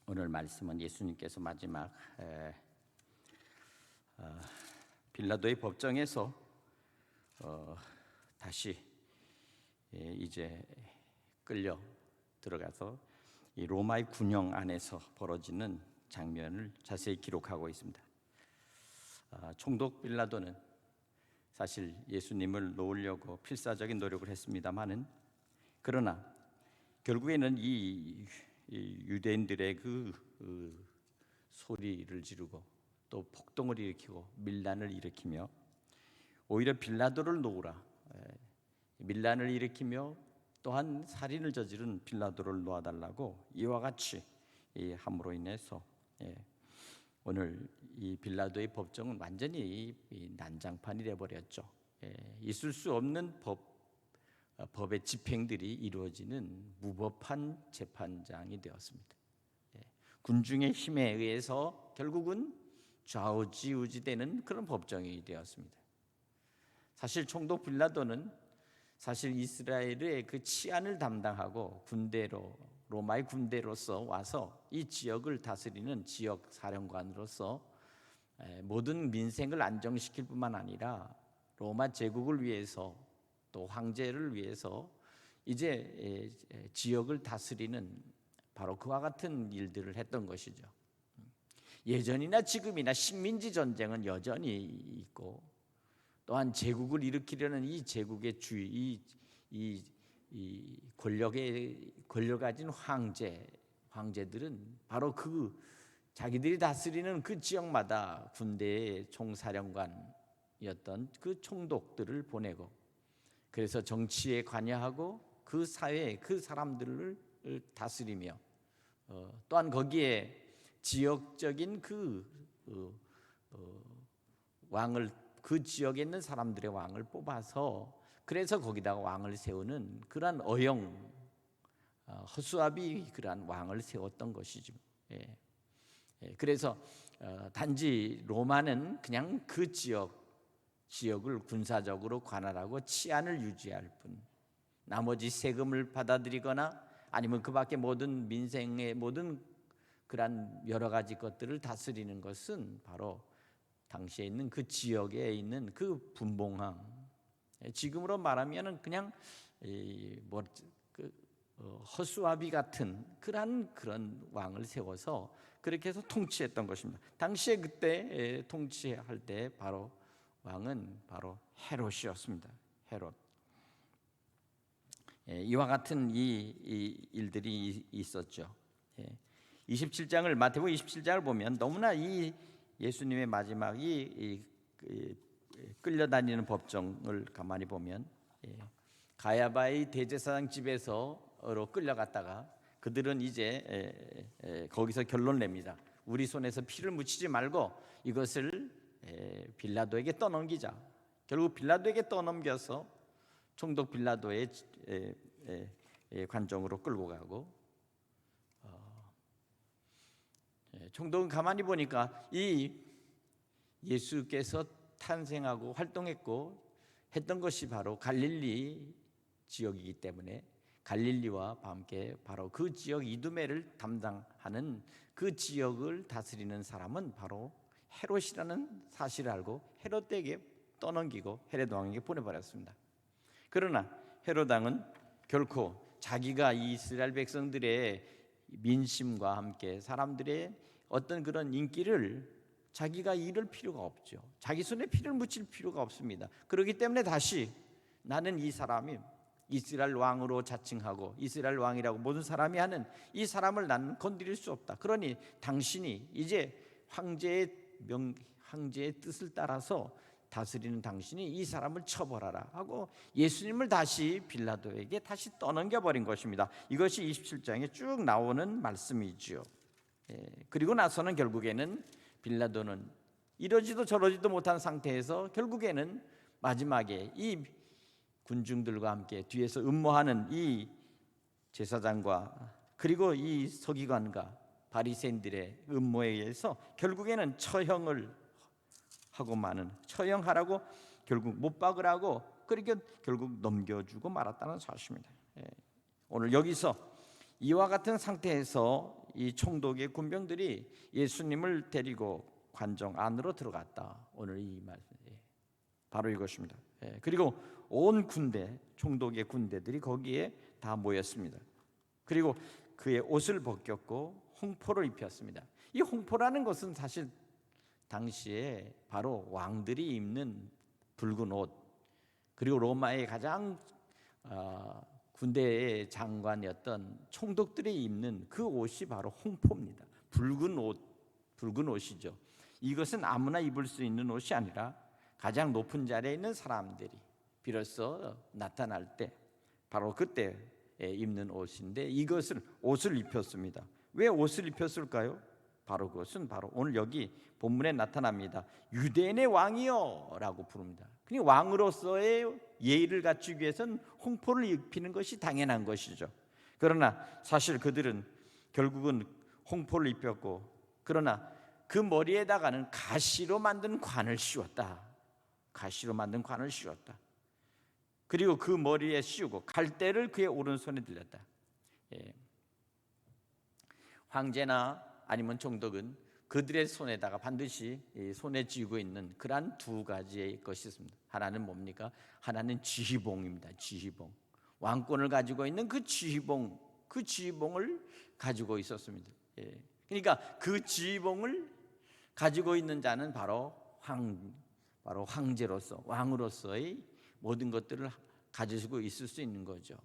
오늘 말씀은 예수님께서 마지막 빌라도의 법정에서 다시 이제 끌려 들어가서 이 로마의 군영 안에서 벌어지는 장면을 자세히 기록하고 있습니다. 총독 빌라도는 사실 예수님을 놓으려고 필사적인 노력을 했습니다마는, 그러나 결국에는 이 유대인들의 그 소리를 지르고 또 폭동을 일으키고 밀란을 일으키며, 오히려 빌라도를 놓으라, 밀란을 일으키며 또한 살인을 저지른 빌라도를 놓아달라고 이와 같이 함으로 인해서 오늘 이 빌라도의 법정은 완전히 난장판이 되어버렸죠. 있을 수 없는 법의 집행들이 이루어지는 무법한 재판장이 되었습니다. 군중의 힘에 의해서 결국은 좌우지우지되는 그런 법정이 되었습니다. 사실 총독 빌라도는 사실 이스라엘의 그 치안을 담당하고 로마의 군대로서 와서 이 지역을 다스리는 지역 사령관으로서 모든 민생을 안정시킬 뿐만 아니라 로마 제국을 위해서 또 황제를 위해서 이제 지역을 다스리는 바로 그와 같은 일들을 했던 것이죠. 예전이나 지금이나 식민지 전쟁은 여전히 있고, 또한 제국을 일으키려는 이 제국의 주의, 이 권력 가진 황제들은 바로 그 자기들이 다스리는 그 지역마다 군대의 총사령관이었던 그 총독들을 보내고, 그래서 정치에 관여하고 그 사회에 그 사람들을 다스리며, 또한 거기에 지역적인 왕을, 그 지역에 있는 사람들의 왕을 뽑아서 그래서 거기다가 왕을 세우는 그러한 허수아비 그러한 왕을 세웠던 것이죠. 그래서 단지 로마는 그냥 그 지역을 군사적으로 관할하고 치안을 유지할 뿐, 나머지 세금을 받아들이거나 아니면 그 밖에 모든 민생의 모든 그러한 여러 가지 것들을 다스리는 것은 바로 당시에 있는 그 지역에 있는 그 분봉왕, 지금으로 말하면은 그냥 허수아비 같은 그런 왕을 세워서 그렇게 해서 통치했던 것입니다. 당시에 그때 통치할 때 바로 왕은 바로 헤롯이었습니다. 헤롯. 이와 같은 이 일들이 있었죠. 27장을 마태복음 27장을 보면 너무나 이 예수님의 마지막 끌려다니는 법정을 가만히 보면, 가야바의 대제사장 집에서로 끌려갔다가 그들은 이제 거기서 결론 냅니다. 우리 손에서 피를 묻히지 말고 이것을 빌라도에게 떠넘기자. 결국 빌라도에게 떠넘겨서 총독 빌라도의 관정으로 끌고 가고, 총독은 가만히 보니까 이 예수께서 탄생하고 활동했고 했던 것이 바로 갈릴리 지역이기 때문에 갈릴리와 함께 바로 그 지역 이두메를 담당하는 그 지역을 다스리는 사람은 바로 헤롯이라는 사실을 알고 헤롯에게 떠넘기고 헤롯 왕에게 보내버렸습니다. 그러나 헤롯 왕은 결코 자기가 이스라엘 백성들의 민심과 함께 사람들의 어떤 그런 인기를 자기가 잃을 필요가 없죠. 자기 손에 피를 묻힐 필요가 없습니다. 그렇기 때문에 다시 나는 이 사람이 이스라엘 왕으로 자칭하고 이스라엘 왕이라고 모든 사람이 하는 이 사람을 나는 건드릴 수 없다. 그러니 당신이 이제 황제의 뜻을 따라서 다스리는 당신이 이 사람을 처벌하라 하고 예수님을 다시 빌라도에게 다시 떠넘겨 버린 것입니다. 이것이 27장에 쭉 나오는 말씀이지요. 그리고 나서는 결국에는 빌라도는 이러지도 저러지도 못한 상태에서 결국에는 마지막에 이 군중들과 함께 뒤에서 음모하는 이 제사장과 그리고 이 서기관과 바리새인들의 음모에 의해서 결국에는 처형을 하고 마는, 처형하라고 결국 못 박으라고 그렇게 결국 넘겨주고 말았다는 사실입니다. 오늘 여기서 이와 같은 상태에서 이 총독의 군병들이 예수님을 데리고 관정 안으로 들어갔다. 오늘 이 말씀 바로 이것입니다. 그리고 온 군대, 총독의 군대들이 거기에 다 모였습니다. 그리고 그의 옷을 벗겼고 홍포를 입혔습니다. 이 홍포라는 것은 사실 당시에 바로 왕들이 입는 붉은 옷, 그리고 로마의 가장 군대의 장관이었던 총독들이 입는 그 옷이 바로 홍포입니다. 붉은 옷이죠. 이것은 아무나 입을 수 있는 옷이 아니라 가장 높은 자리에 있는 사람들이 비로소 나타날 때 바로 그때 입는 옷인데, 이것을 옷을 입혔습니다. 왜 옷을 입혔을까요? 바로 그것은 바로 오늘 여기 본문에 나타납니다. 유대인의 왕이여라고 부릅니다. 그러니까 왕으로서의 예의를 갖추기 위해서는 홍포를 입히는 것이 당연한 것이죠. 그러나 사실 그들은 결국은 홍포를 입혔고, 그러나 그 머리에다가는 가시로 만든 관을 씌웠다. 가시로 만든 관을 씌웠다. 그리고 그 머리에 씌우고 갈대를 그의 오른손에 들렸다. 황제나 아니면 총독은 그들의 손에다가 반드시 손에 쥐고 있는 그러한 두 가지의 것이 있습니다. 하나는 뭡니까? 하나는 지휘봉입니다. 지휘봉. 왕권을 가지고 있는 그 지휘봉을 가지고 있었습니다. 그러니까 그 지휘봉을 가지고 있는 자는 바로 황제로서, 왕으로서의 모든 것들을 가지고 있을 수 있는 거죠.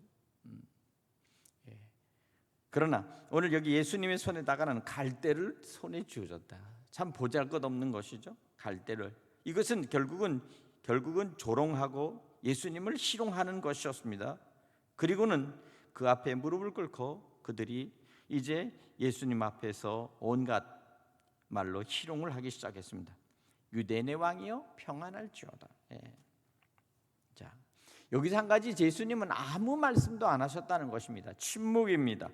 그러나 오늘 여기 예수님의 손에다가는 갈대를 손에 쥐어줬다. 참 보잘것없는 것이죠. 갈대를. 이것은 결국은 조롱하고 예수님을 희롱하는 것이었습니다. 그리고는 그 앞에 무릎을 꿇고 그들이 이제 예수님 앞에서 온갖 말로 희롱을 하기 시작했습니다. 유대인의 왕이여 평안할지어다. 자, 여기서 한 가지, 예수님은 아무 말씀도 안 하셨다는 것입니다. 침묵입니다.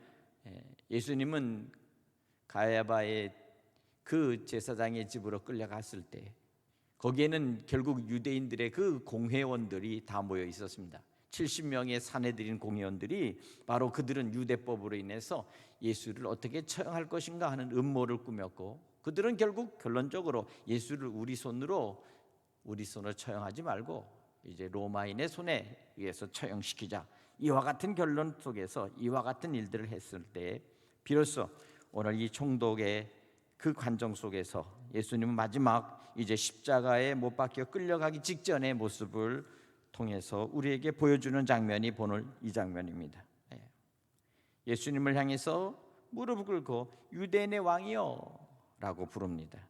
예수님은 가야바의 그 제사장의 집으로 끌려갔을 때 거기에는 결국 유대인들의 그 공회원들이 다 모여 있었습니다. 70명의 사내들인 공회원들이 바로 그들은 유대법으로 인해서 예수를 어떻게 처형할 것인가 하는 음모를 꾸몄고, 그들은 결국 결론적으로 예수를 우리 손으로 처형하지 말고 이제 로마인의 손에 의해서 처형시키자, 이와 같은 결론 속에서 이와 같은 일들을 했을 때 비로소 오늘 이 총독의 그 관정 속에서 예수님은 마지막 이제 십자가에 못 박혀 끌려가기 직전의 모습을 통해서 우리에게 보여주는 장면이 오늘 이 장면입니다. 예수님을 향해서 무릎을 꿇고 유대인의 왕이여 라고 부릅니다.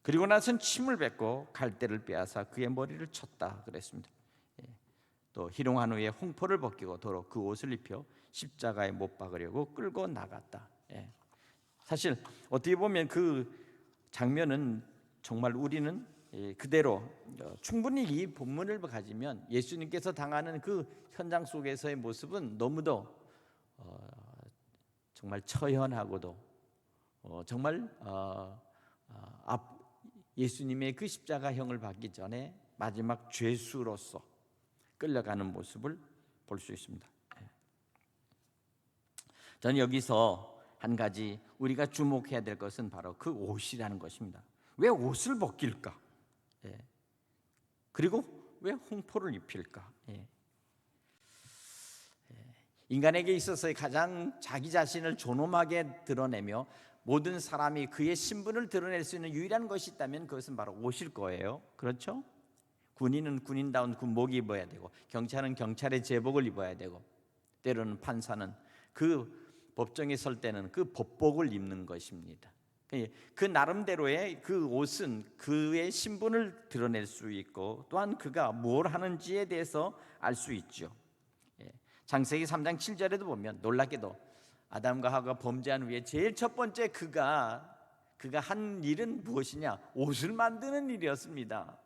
그리고 나선 침을 뱉고 갈대를 빼앗아 그의 머리를 쳤다 그랬습니다. 또 희롱한 후에 홍포를 벗기고 도로 그 옷을 입혀 십자가에 못 박으려고 끌고 나갔다. 사실 어떻게 보면 그 장면은 정말 우리는 그대로 충분히 이 본문을 가지면 예수님께서 당하는 그 현장 속에서의 모습은 너무도 정말 처연하고도 정말 예수님의 그 십자가형을 받기 전에 마지막 죄수로서 끌려가는 모습을 볼 수 있습니다. 저는 여기서 한 가지 우리가 주목해야 될 것은 바로 그 옷이라는 것입니다. 왜 옷을 벗길까? 그리고 왜 홍포를 입힐까? 인간에게 있어서의 가장 자기 자신을 존엄하게 드러내며 모든 사람이 그의 신분을 드러낼 수 있는 유일한 것이 있다면 그것은 바로 옷일 거예요. 그렇죠? 군인은 군인다운 군복 입어야 되고, 경찰은 경찰의 제복을 입어야 되고, 때로는 판사는 그 법정에 설 때는 그 법복을 입는 것입니다. 그 나름대로의 그 옷은 그의 신분을 드러낼 수 있고, 또한 그가 뭘 하는지에 대해서 알 수 있죠. 창세기 3장 7절에도 보면 놀랍게도 아담과 하와가 범죄한 후에 제일 첫 번째 그가 한 일은 무엇이냐? 옷을 만드는 일이었습니다.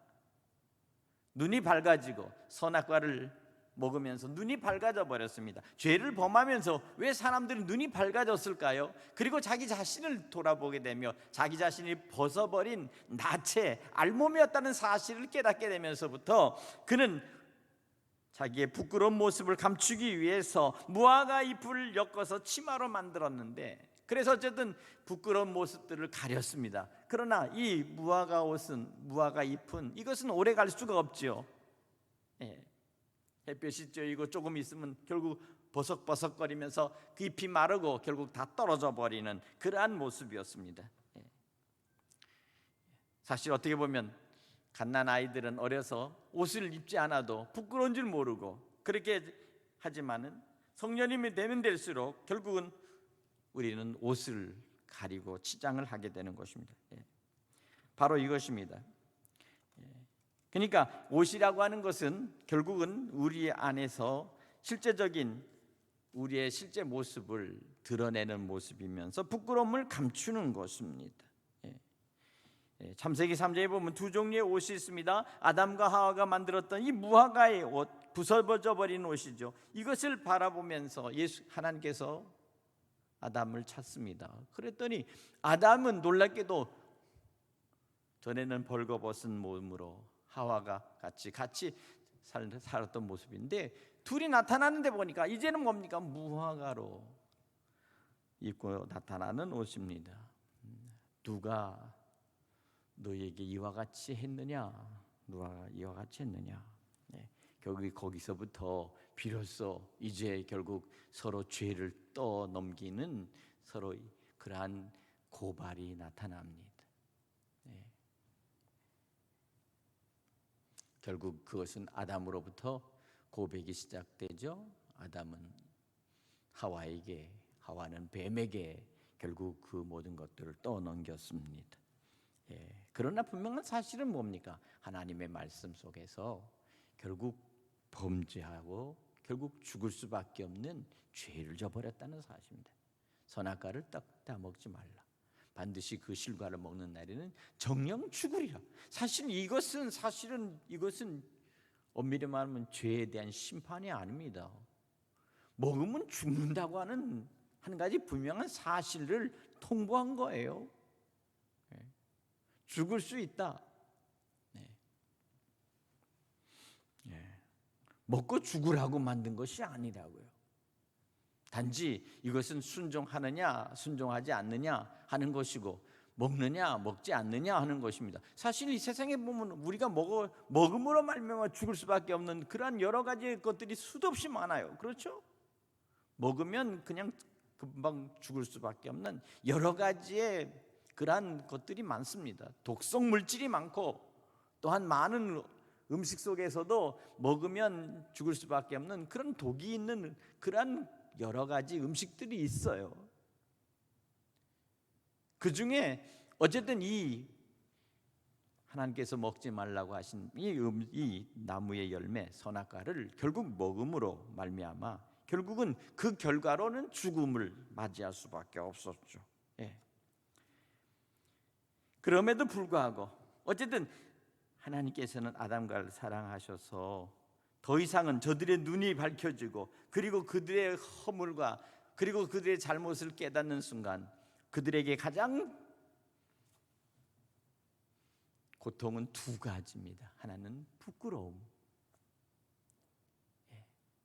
눈이 밝아지고 선악과를 먹으면서 눈이 밝아져 버렸습니다. 죄를 범하면서 왜 사람들이 눈이 밝아졌을까요? 그리고 자기 자신을 돌아보게 되며 자기 자신이 벗어버린 나체, 알몸이었다는 사실을 깨닫게 되면서부터 그는 자기의 부끄러운 모습을 감추기 위해서 무화과 잎을 엮어서 치마로 만들었는데, 그래서 어쨌든 부끄러운 모습들을 가렸습니다. 그러나 이 무화과 옷은, 무화과 잎은, 이것은 오래 갈 수가 없죠. 예. 햇볕이 쬐이고 조금 있으면 결국 버석버석거리면서 그 잎이 마르고 결국 다 떨어져 버리는 그러한 모습이었습니다. 예. 사실 어떻게 보면 갓난 아이들은 어려서 옷을 입지 않아도 부끄러운 줄 모르고 그렇게 하지만은 성년이 되면 될수록 결국은 우리는 옷을 가리고 치장을 하게 되는 것입니다. 예. 바로 이것입니다. 예. 그러니까 옷이라고 하는 것은 결국은 우리 안에서 실제적인 우리의 실제 모습을 드러내는 모습이면서 부끄러움을 감추는 것입니다. 창세기 3장에 보면 두 종류의 옷이 있습니다. 아담과 하와가 만들었던 이 무화과의 옷, 부서져 버린 옷이죠. 이것을 바라보면서 하나님께서 아담을 찾습니다. 그랬더니 아담은 놀랍게도 전에는 벌거벗은 몸으로 하와가 같이 살았던 모습인데, 둘이 나타나는데 보니까 이제는 뭡니까? 무화과로 입고 나타나는 옷입니다. 누가 너에게 이와 같이 했느냐? 누가 이와 같이 했느냐? 네. 거기서부터 비로소 이제 결국 서로 죄를 떠넘기는 서로의 그러한 고발이 나타납니다. 네. 결국 그것은 아담으로부터 고백이 시작되죠. 아담은 하와에게, 하와는 뱀에게 결국 그 모든 것들을 떠넘겼습니다. 예, 그러나 분명한 사실은 뭡니까? 하나님의 말씀 속에서 결국 범죄하고 결국 죽을 수밖에 없는 죄를 져버렸다는 사실입니다. 선악과를 딱 다 먹지 말라. 반드시 그 실과를 먹는 날에는 정령 죽으리라. 사실은 이것은 엄밀히 말하면 죄에 대한 심판이 아닙니다. 먹으면 죽는다고 하는 한 가지 분명한 사실을 통보한 거예요. 죽을 수 있다. 네. 네. 먹고 죽으라고 만든 것이 아니라고요. 단지 이것은 순종하느냐 순종하지 않느냐 하는 것이고, 먹느냐 먹지 않느냐 하는 것입니다. 사실 이 세상에 보면 우리가 먹음으로 말미암아 죽을 수밖에 없는 그러한 여러 가지 것들이 수도 없이 많아요. 그렇죠? 먹으면 그냥 금방 죽을 수밖에 없는 여러 가지의 그러한 것들이 많습니다. 독성 물질이 많고, 또한 많은 음식 속에서도 먹으면 죽을 수밖에 없는 그런 독이 있는 그러한 여러 가지 음식들이 있어요. 그 중에 어쨌든 이 하나님께서 먹지 말라고 하신 이 나무의 열매 선악과를 결국 먹음으로 말미암아 결국은 그 결과로는 죽음을 맞이할 수밖에 없었죠. 예. 그럼에도 불구하고 어쨌든 하나님께서는 아담과를 사랑하셔서 더 이상은 저들의 눈이 밝혀지고, 그리고 그들의 허물과 그리고 그들의 잘못을 깨닫는 순간 그들에게 가장 고통은 두 가지입니다. 하나는 부끄러움.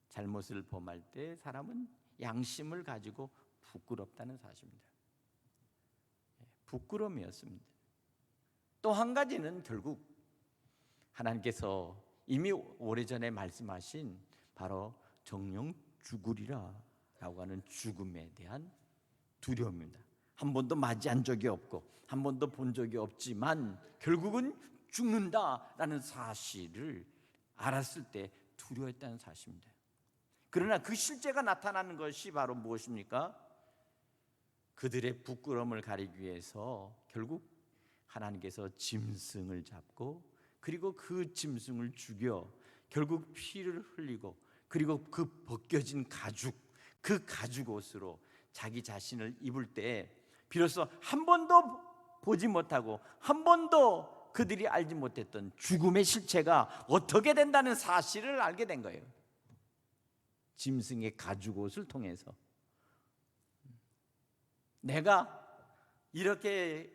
잘못을 범할 때 사람은 양심을 가지고 부끄럽다는 사실입니다. 부끄러움이었습니다. 또 한 가지는 결국 하나님께서 이미 오래전에 말씀하신 바로 정령 죽으리라 라고 하는 죽음에 대한 두려움입니다. 한 번도 맞이한 적이 없고 한 번도 본 적이 없지만 결국은 죽는다라는 사실을 알았을 때 두려워했다는 사실입니다. 그러나 그 실제가 나타나는 것이 바로 무엇입니까? 그들의 부끄러움을 가리기 위해서 결국 하나님께서 짐승을 잡고, 그리고 그 짐승을 죽여 결국 피를 흘리고, 그리고 그 벗겨진 가죽, 그 가죽 옷으로 자기 자신을 입을 때 비로소 한 번도 보지 못하고 한 번도 그들이 알지 못했던 죽음의 실체가 어떻게 된다는 사실을 알게 된 거예요. 짐승의 가죽 옷을 통해서 내가 이렇게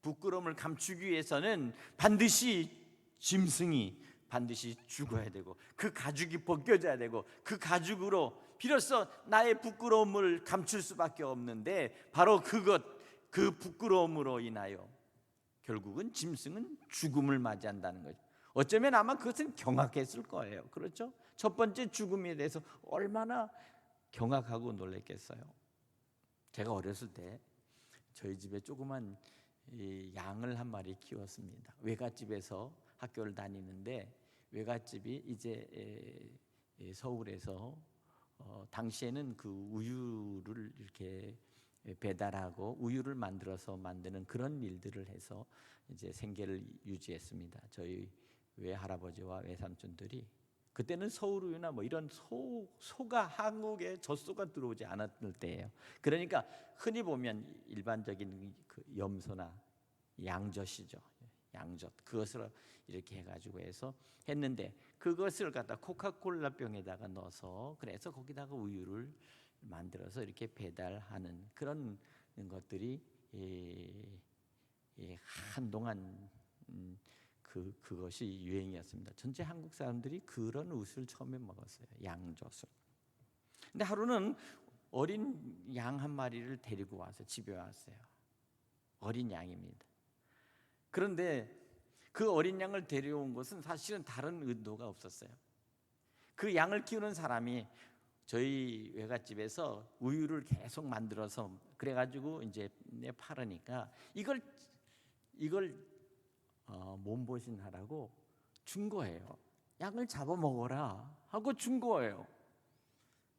부끄러움을 감추기 위해서는 반드시 짐승이 반드시 죽어야 되고 그 가죽이 벗겨져야 되고 그 가죽으로 비로소 나의 부끄러움을 감출 수밖에 없는데 바로 그 부끄러움으로 인하여 결국은 짐승은 죽음을 맞이한다는 거죠. 어쩌면 아마 그것은 경악했을 거예요. 그렇죠? 첫 번째 죽음에 대해서 얼마나 경악하고 놀랐겠어요. 제가 어렸을 때 저희 집에 조그만 양을 한 마리 키웠습니다. 외갓집에서 학교를 다니는데 외갓집이 이제 서울에서 당시에는 그 우유를 이렇게 배달하고 우유를 만들어서 만드는 그런 일들을 해서 이제 생계를 유지했습니다. 저희 외할아버지와 외삼촌들이 그때는 서울우유나 뭐 이런 소가 한국에 젖소가 들어오지 않았을 때예요. 그러니까 흔히 보면 일반적인 그 염소나 양젖이죠. 양젖 그것을 이렇게 해가지고 해서 했는데 그것을 갖다 코카콜라 병에다가 넣어서 그래서 거기다가 우유를 만들어서 이렇게 배달하는 그런 것들이 한동안 그것이 유행이었습니다. 전체 한국 사람들이 그런 옷을 처음에 먹었어요. 양젖을. 근데 하루는 어린 양 한 마리를 데리고 와서 집에 왔어요. 어린 양입니다. 그런데 그 어린 양을 데려온 것은 사실은 다른 의도가 없었어요. 그 양을 키우는 사람이 저희 외갓집에서 우유를 계속 만들어서 그래가지고 이제 팔으니까 이걸 몸보신하라고 준 거예요. 양을 잡아먹어라 하고 준 거예요.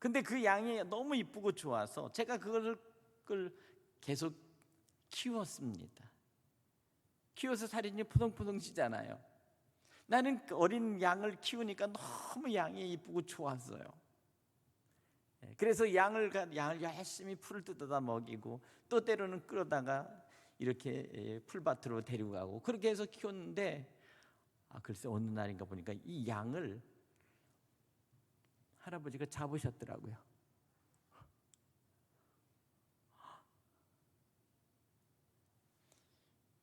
근데 그 양이 너무 이쁘고 좋아서 제가 그걸 계속 키웠습니다. 키워서 살이 푸동푸동 찌잖아요. 나는 어린 양을 키우니까 너무 양이 이쁘고 좋았어요. 그래서 양을 열심히 풀을 뜯어다 먹이고 또 때로는 끌어다가 이렇게 풀밭으로 데리고 가고 그렇게 해서 키웠는데 글쎄 어느 날인가 보니까 이 양을 할아버지가 잡으셨더라고요.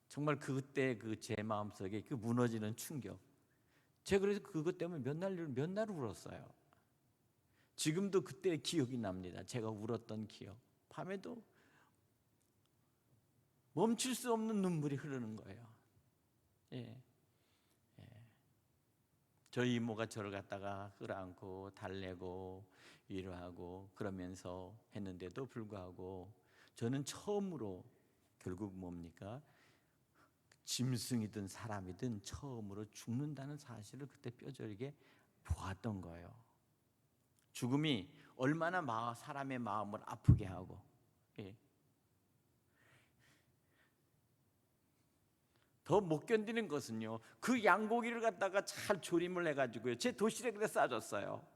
정말 그때 그 제 마음속에 그 무너지는 충격. 제가 그래서 그것 때문에 몇 날 울었어요. 지금도 그때 기억이 납니다. 제가 울었던 기억. 밤에도 멈출 수 없는 눈물이 흐르는 거예요. 예. 저희 이모가 저를 갖다가 끌어안고 달래고 위로하고 그러면서 했는데도 불구하고 저는 처음으로 결국 뭡니까? 짐승이든 사람이든 처음으로 죽는다는 사실을 그때 뼈저리게 보았던 거예요. 죽음이 얼마나 사람의 마음을 아프게 하고 더 못 견디는 것은요, 그 양고기를 갖다가 잘 조림을 해가지고요 제 도시락에 싸줬어요.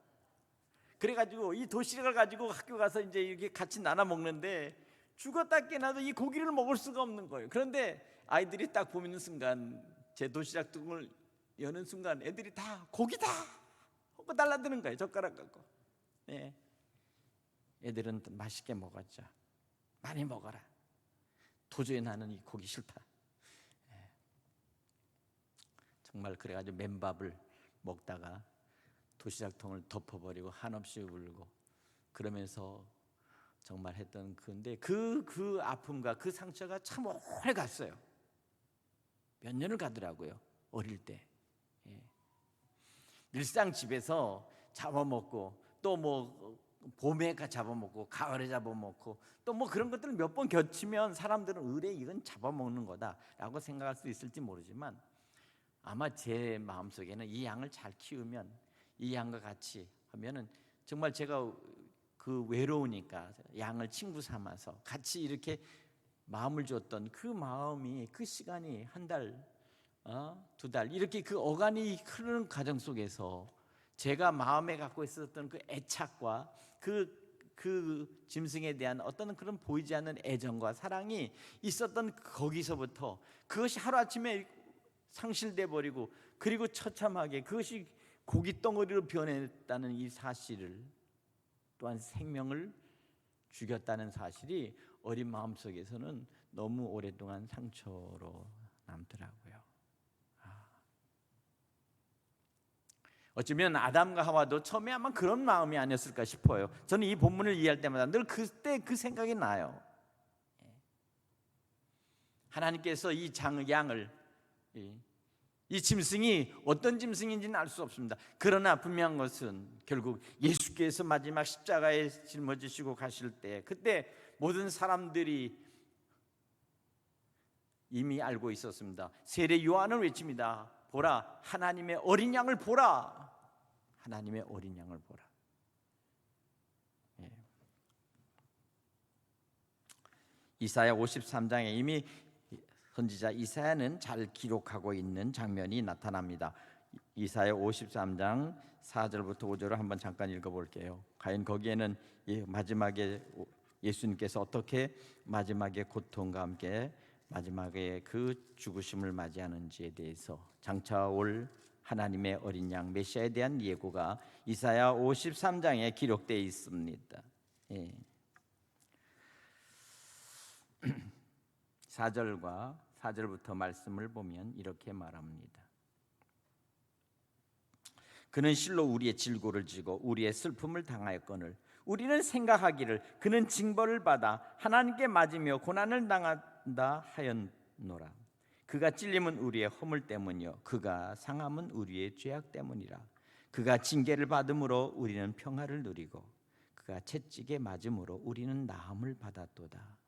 그래가지고 이 도시락을 가지고 학교 가서 이제 이렇게 같이 나눠 먹는데 죽었다 깨나도 이 고기를 먹을 수가 없는 거예요. 그런데 아이들이 딱 보는 순간 제 도시락 뚜껑을 여는 순간 애들이 다 고기다 하고 달라드는 거예요. 젓가락 갖고. 예. 애들은 맛있게 먹었죠. 많이 먹어라. 도저히 나는 이 고기 싫다. 예. 정말 그래가지고 맨밥을 먹다가 도시락통을 덮어버리고 한없이 울고 그러면서 정말 했던 건데 그 아픔과 그 상처가 참 오래 갔어요. 몇 년을 가더라고요. 어릴 때. 예. 일상 집에서 잡아먹고 또 뭐 봄에 잡아먹고 가을에 잡아먹고 또 뭐 그런 것들을 몇 번 겹치면 사람들은 의뢰 이건 잡아먹는 거다라고 생각할 수 있을지 모르지만 아마 제 마음속에는 이 양을 잘 키우면 이 양과 같이 하면은 정말 제가 그 외로우니까 양을 친구 삼아서 같이 이렇게 마음을 줬던 그 마음이 그 시간이 한 달, 두 달 이렇게 그 어간이 흐르는 과정 속에서 제가 마음에 갖고 있었던 그 애착과 그 짐승에 대한 어떤 그런 보이지 않는 애정과 사랑이 있었던 거기서부터 그것이 하루아침에 상실돼 버리고 그리고 처참하게 그것이 고깃덩어리로 변했다는 이 사실을 또한 생명을 죽였다는 사실이 어린 마음속에서는 너무 오랫동안 상처로 남더라고요. 어쩌면 아담과 하와도 처음에 아마 그런 마음이 아니었을까 싶어요. 저는 이 본문을 이해할 때마다 늘 그때 그 생각이 나요. 하나님께서 이 양을, 이 짐승이 어떤 짐승인지는 알 수 없습니다. 그러나 분명한 것은 결국 예수께서 마지막 십자가에 짊어지시고 가실 때, 그때 모든 사람들이 이미 알고 있었습니다. 세례 요한은 외칩니다. 보라, 하나님의 어린 양을 보라. 하나님의 어린 양을 보라. 이사야 53장에 이미 선지자 이사야는 잘 기록하고 있는 장면이 나타납니다. 이사야 53장 4절부터 5절을 한번 잠깐 읽어볼게요. 과연 거기에는 마지막에 예수님께서 어떻게 마지막에 고통과 함께 마지막에 그 죽으심을 맞이하는지에 대해서 장차 올 하나님의 어린 양 메시아에 대한 예고가 이사야 53장에 기록되어 있습니다. 4절부터 말씀을 보면 이렇게 말합니다. 그는 실로 우리의 질고를 지고 우리의 슬픔을 당하였거늘 우리는 생각하기를 그는 징벌을 받아 하나님께 맞으며 고난을 당한다 하였노라. 그가 찔림은 우리의 허물 때문이요 그가 상함은 우리의 죄악 때문이라. 그가 징계를 받음으로 우리는 평화를 누리고 그가 채찍에 맞음으로 우리는 나음을 받았도다.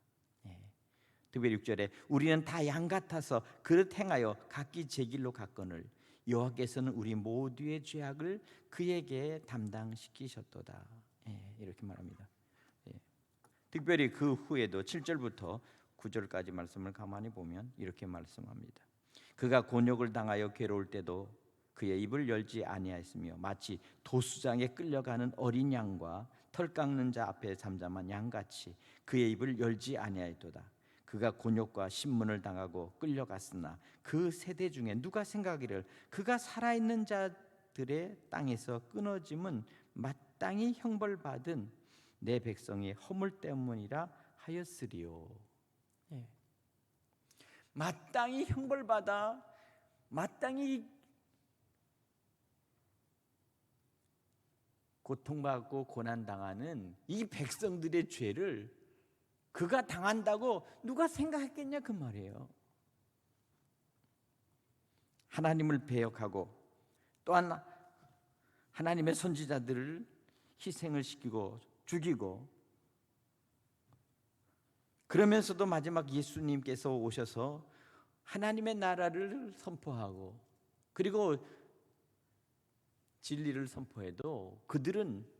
특별히 6절에 우리는 다 양 같아서 그릇 행하여 각기 제 길로 갔거늘 여호와께서는 우리 모두의 죄악을 그에게 담당시키셨도다. 이렇게 말합니다. 특별히 그 후에도 7절부터 9절까지 말씀을 가만히 보면 이렇게 말씀합니다. 그가 곤욕을 당하여 괴로울 때도 그의 입을 열지 아니하였으며 마치 도수장에 끌려가는 어린 양과 털 깎는 자 앞에 잠잠한 양같이 그의 입을 열지 아니하였도다. 그가 곤욕과 신문을 당하고 끌려갔으나 그 세대 중에 누가 생각하기를 그가 살아있는 자들의 땅에서 끊어짐은 마땅히 형벌받은 내 백성의 허물 때문이라 하였으리요. 마땅히 형벌받아 마땅히 고통받고 고난당하는 이 백성들의 죄를 그가 당한다고 누가 생각했겠냐 그 말이에요. 하나님을 배역하고 또한 하나님의 선지자들을 희생을 시키고 죽이고 그러면서도 마지막 예수님께서 오셔서 하나님의 나라를 선포하고 그리고 진리를 선포해도 그들은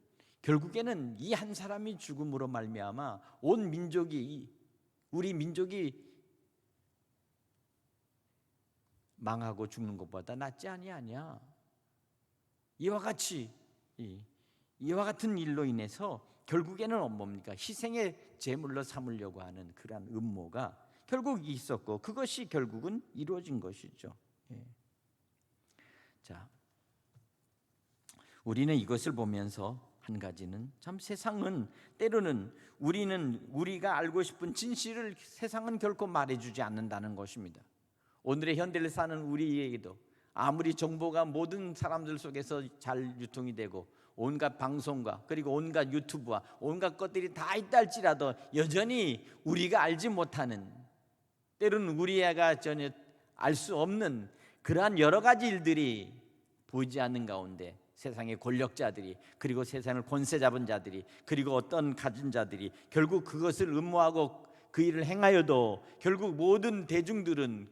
결국에는 이 한 사람이 죽음으로 말미암아 온 민족이 우리 민족이 망하고 죽는 것보다 낫지 아니하냐. 이와 같은 일로 인해서 결국에는 뭡니까? 희생의 제물로 삼으려고 하는 그러한 음모가 결국 있었고 그것이 결국은 이루어진 것이죠. 자, 우리는 이것을 보면서 한 가지는 참 세상은 때로는 우리가 알고 싶은 진실을 세상은 결코 말해주지 않는다는 것입니다. 오늘의 현대를 사는 우리에게도 아무리 정보가 모든 사람들 속에서 잘 유통이 되고 온갖 방송과 그리고 온갖 유튜브와 온갖 것들이 다 있다 할지라도 여전히 우리가 알지 못하는 때로는 우리가 전혀 알 수 없는 그러한 여러 가지 일들이 보이지 않는 가운데 세상의 권력자들이 그리고 세상을 권세 잡은 자들이 그리고 어떤 가진 자들이 결국 그것을 음모하고 그 일을 행하여도 결국 모든 대중들은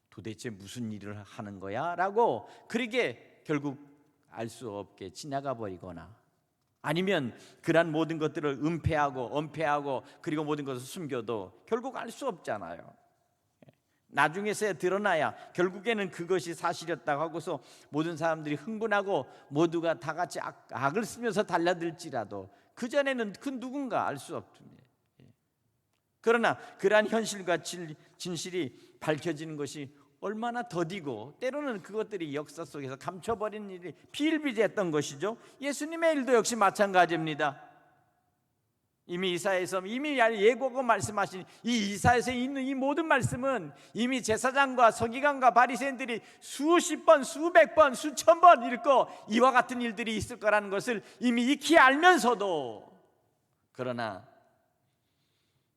도대체 무슨 일을 하는 거야? 라고 그렇게 결국 알 수 없게 지나가 버리거나 아니면 그러한 모든 것들을 은폐하고 엄폐하고 그리고 모든 것을 숨겨도 결국 알 수 없잖아요. 나중에서야 드러나야 결국에는 그것이 사실이었다고 하고서 모든 사람들이 흥분하고 모두가 다 같이 악을 쓰면서 달려들지라도 그전에는 그 누군가 알 수 없습니다. 그러나 그러한 현실과 진실이 밝혀지는 것이 얼마나 더디고 때로는 그것들이 역사 속에서 감춰버린 일이 비일비재했던 것이죠. 예수님의 일도 역시 마찬가지입니다. 이미 이사야에서 이미 예고하고 말씀하신 이 이사야에서 있는 이 모든 말씀은 이미 제사장과 서기관과 바리새인들이 수십 번, 수백 번, 수천 번 읽고 이와 같은 일들이 있을 거라는 것을 이미 익히 알면서도, 그러나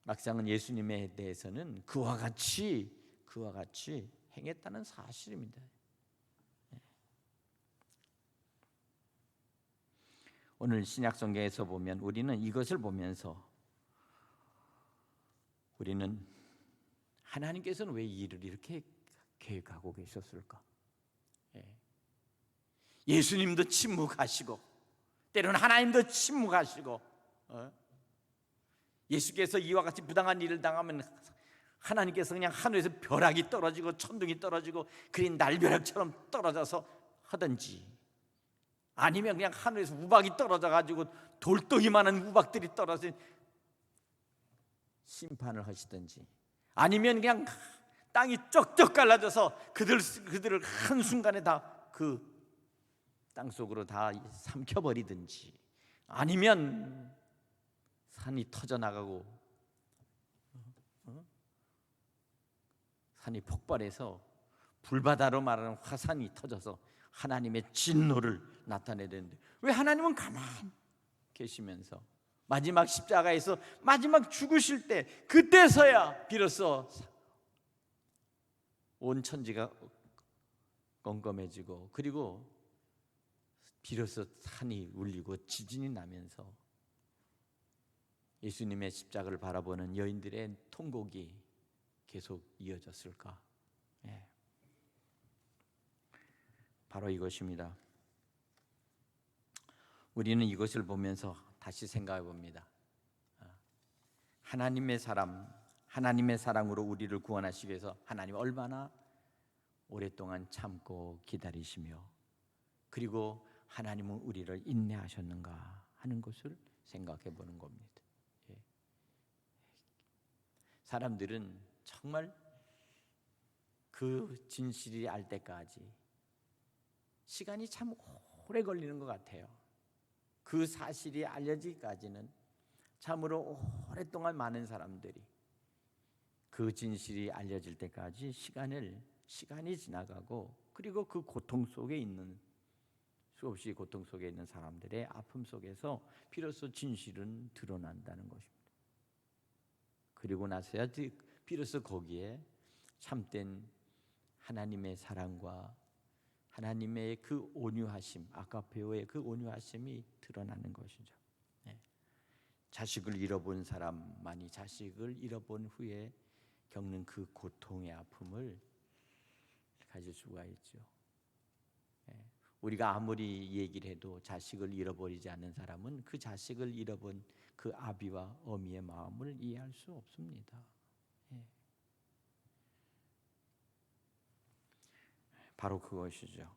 막상은 예수님에 대해서는 그와 같이 행했다는 사실입니다. 오늘 신약성경에서 보면 우리는 이것을 보면서 우리는 하나님께서는 왜 이 일을 이렇게 계획하고 계셨을까? 예수님도 침묵하시고 때로는 하나님도 침묵하시고, 예수께서 이와 같이 부당한 일을 당하면 하나님께서 그냥 하늘에서 벼락이 떨어지고 천둥이 떨어지고 그린 날벼락처럼 떨어져서 하든지, 아니면 그냥 하늘에서 우박이 떨어져가지고 돌덩이만한 우박들이 떨어진 심판을 하시든지, 아니면 그냥 땅이 쩍쩍 갈라져서 그들을 한순간에 다 그 땅속으로 다 삼켜버리든지, 아니면 산이 터져나가고 산이 폭발해서 불바다로 말하는 화산이 터져서 하나님의 진노를 나타내야 되는데, 왜 하나님은 가만히 계시면서 마지막 십자가에서 마지막 죽으실 때 그때서야 비로소 온 천지가 껌껌해지고, 그리고 비로소 산이 울리고 지진이 나면서 예수님의 십자가를 바라보는 여인들의 통곡이 계속 이어졌을까? 바로 이것입니다. 우리는 이것을 보면서 다시 생각해 봅니다. 하나님의 사랑으로 우리를 구원하시기 위해서 하나님 얼마나 오랫동안 참고 기다리시며, 그리고 하나님은 우리를 인내하셨는가 하는 것을 생각해 보는 겁니다. 사람들은 정말 그 진실이 알 때까지 시간이 참 오래 걸리는 것 같아요. 그 사실이 알려지기까지는 참으로 오랫동안 많은 사람들이 그 진실이 알려질 때까지 시간이 지나가고, 그리고 그 고통 속에 있는, 수없이 고통 속에 있는 사람들의 아픔 속에서 비로소 진실은 드러난다는 것입니다. 그리고 나서야 비로소 거기에 참된 하나님의 사랑과 하나님의 그 온유하심, 아가페오의 그 온유하심이 드러나는 것이죠. 자식을 잃어본 사람만이 자식을 잃어본 후에 겪는 그 고통의 아픔을 가질 수가 있죠. 우리가 아무리 얘기를 해도 자식을 잃어버리지 않는 사람은 그 자식을 잃어본 그 아비와 어미의 마음을 이해할 수 없습니다. 바로 그것이죠.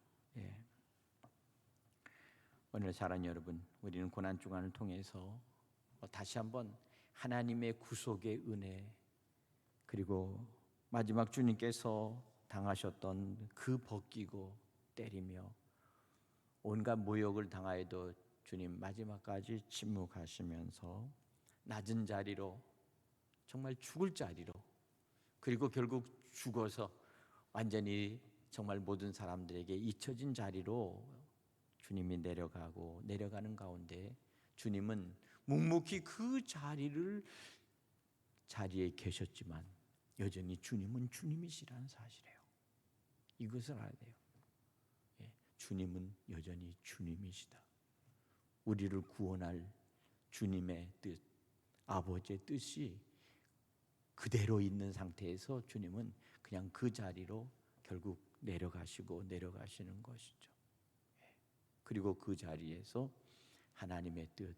오늘 사랑하는 여러분, 우리는 고난 주간을 통해서 다시 한번 하나님의 구속의 은혜, 그리고 마지막 주님께서 당하셨던 그 벗기고 때리며 온갖 모욕을 당하여도 주님 마지막까지 침묵하시면서 낮은 자리로, 정말 죽을 자리로, 그리고 결국 죽어서 완전히 정말 모든 사람들에게 잊혀진 자리로 주님이 내려가는 가운데 주님은 묵묵히 그 자리에 계셨지만 여전히 주님은 주님이시라는 사실이에요. 이것을 알아야 돼요. 주님은 여전히 주님이시다. 우리를 구원할 주님의 뜻, 아버지의 뜻이 그대로 있는 상태에서 주님은 그냥 그 자리로 결국 내려가시는 것이죠. 그리고 그 자리에서 하나님의 뜻,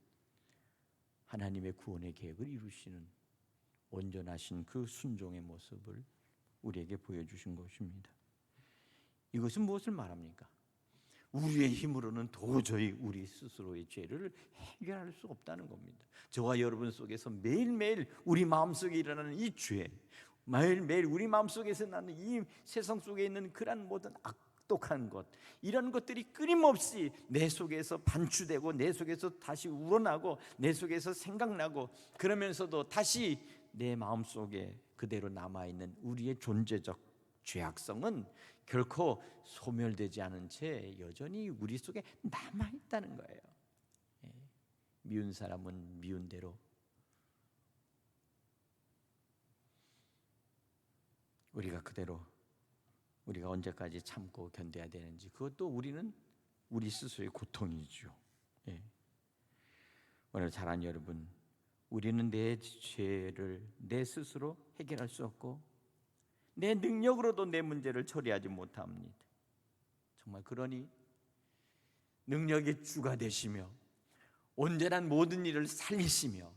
하나님의 구원의 계획을 이루시는 온전하신 그 순종의 모습을 우리에게 보여주신 것입니다. 이것은 무엇을 말합니까? 우리의 힘으로는 도저히 우리 스스로의 죄를 해결할 수 없다는 겁니다. 저와 여러분 속에서 매일매일 우리 마음속에 일어나는 이 죄, 매일매일 우리 마음속에서 나는 이 세상 속에 있는 그런 모든 악독, 혹독한 것, 이런 것들이 끊임없이 내 속에서 반추되고 내 속에서 다시 우러나고 내 속에서 생각나고, 그러면서도 다시 내 마음속에 그대로 남아있는 우리의 존재적 죄악성은 결코 소멸되지 않은 채 여전히 우리 속에 남아있다는 거예요. 미운 사람은 미운 대로, 우리가 그대로 우리가 언제까지 참고 견뎌야 되는지, 그것도 우리 스스로의 고통이죠. 오늘 자란 여러분, 우리는 내 죄를 내 스스로 해결할 수 없고 내 능력으로도 내 문제를 처리하지 못합니다. 정말 그러니 능력의 주가 되시며 온전한 모든 일을 살리시며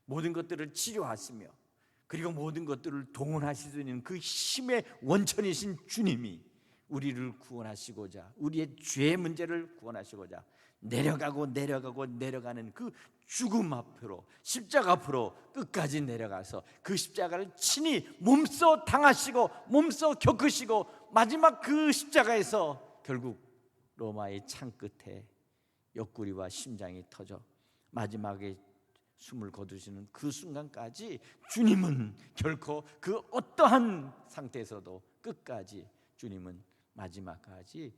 모든 것들을 치료하시며 그리고 모든 것들을 동원하실 수 있는 그 힘의 원천이신 주님이 우리를 구원하시고자, 우리의 죄의 문제를 구원하시고자 내려가는 그 죽음 앞으로, 십자가 앞으로 끝까지 내려가서 그 십자가를 친히 몸소 당하시고 몸소 겪으시고, 마지막 그 십자가에서 결국 로마의 창 끝에 옆구리와 심장이 터져 마지막에 숨을 거두시는 그 순간까지 주님은 결코 그 어떠한 상태에서도 끝까지 주님은 마지막까지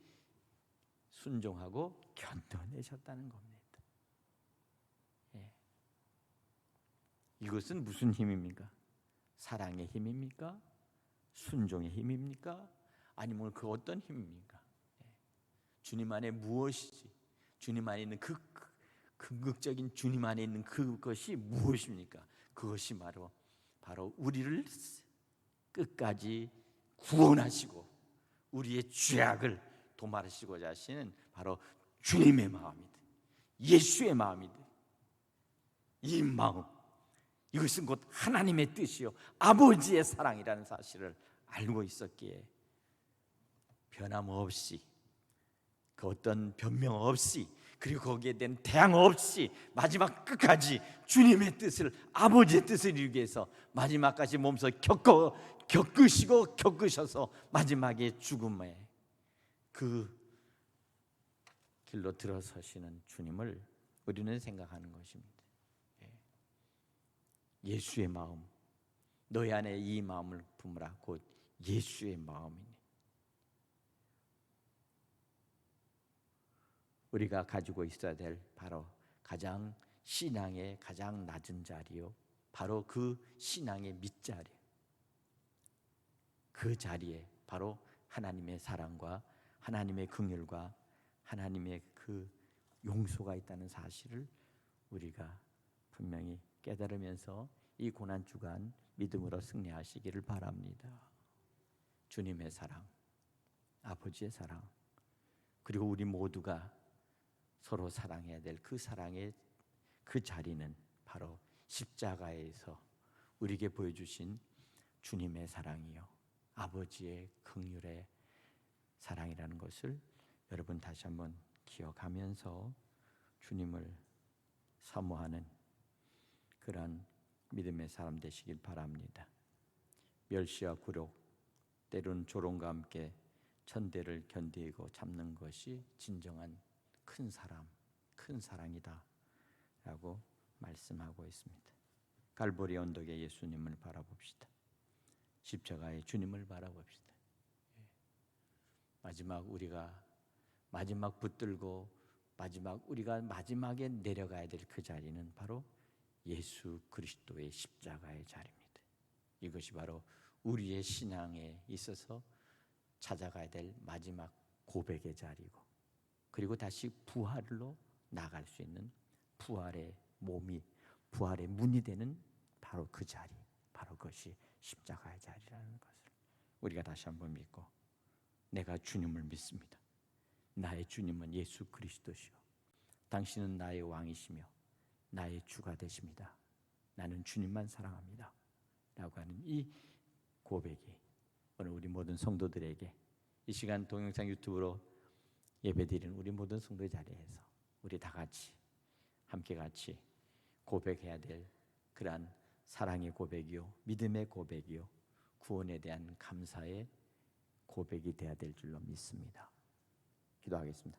순종하고 견뎌내셨다는 겁니다. 이것은 무슨 힘입니까? 사랑의 힘입니까? 순종의 힘입니까? 아니면 그 어떤 힘입니까? 주님 안에 무엇이지? 주님 안에 있는 그 궁극적인 주님 안에 있는 그것이 무엇입니까? 그것이 바로 우리를 끝까지 구원하시고 우리의 죄악을 도말하시고자 하시는 바로 주님의 마음이다. 예수의 마음이다. 이 마음, 이것은 곧 하나님의 뜻이요 아버지의 사랑이라는 사실을 알고 있었기에 변함없이, 그 어떤 변명 없이, 그리고 거기에 대한 대항 없이 마지막 끝까지 주님의 뜻을, 아버지의 뜻을 이루기 위해서 마지막까지 몸소 겪으셔서 마지막에 죽음에 그 길로 들어서시는 주님을 우리는 생각하는 것입니다. 예수의 마음, 너희 안에 이 마음을 품으라, 곧 예수의 마음이니, 우리가 가지고 있어야 될 바로 가장 신앙의 가장 낮은 자리요, 바로 그 신앙의 밑자리, 그 자리에 바로 하나님의 사랑과 하나님의 긍휼과 하나님의 그 용서가 있다는 사실을 우리가 분명히 깨달으면서 이 고난 주간 믿음으로 승리하시기를 바랍니다. 주님의 사랑, 아버지의 사랑, 그리고 우리 모두가 서로 사랑해야 될 그 사랑의 그 자리는 바로 십자가에서 우리에게 보여주신 주님의 사랑이요 아버지의 긍휼의 사랑이라는 것을 여러분 다시 한번 기억하면서 주님을 사모하는 그러한 믿음의 사람 되시길 바랍니다. 멸시와 굴욕, 때론 조롱과 함께 천대를 견디고 잡는 것이 진정한 큰 사람, 큰 사랑이다 라고 말씀하고 있습니다. 갈보리 언덕의 예수님을 바라봅시다. 십자가의 주님을 바라봅시다. 우리가 마지막 붙들고 우리가 마지막에 내려가야 될 그 자리는 바로 예수 그리스도의 십자가의 자리입니다. 이것이 바로 우리의 신앙에 있어서 찾아가야 될 마지막 고백의 자리고, 그리고 다시 부활로 나갈 수 있는 부활의 문이 되는 바로 그 자리, 바로 그것이 십자가의 자리라는 것을 우리가 다시 한번 믿고, 내가 주님을 믿습니다. 나의 주님은 예수 그리스도시요 당신은 나의 왕이시며 나의 주가 되십니다. 나는 주님만 사랑합니다 라고 하는 이 고백이 오늘 우리 모든 성도들에게 이 시간 동영상 유튜브로 예배드리는 우리 모든 성도의 자리에서 우리 다 같이 함께 같이 고백해야 될 그러한 사랑의 고백이요 믿음의 고백이요 구원에 대한 감사의 고백이 되어야 될 줄로 믿습니다. 기도하겠습니다.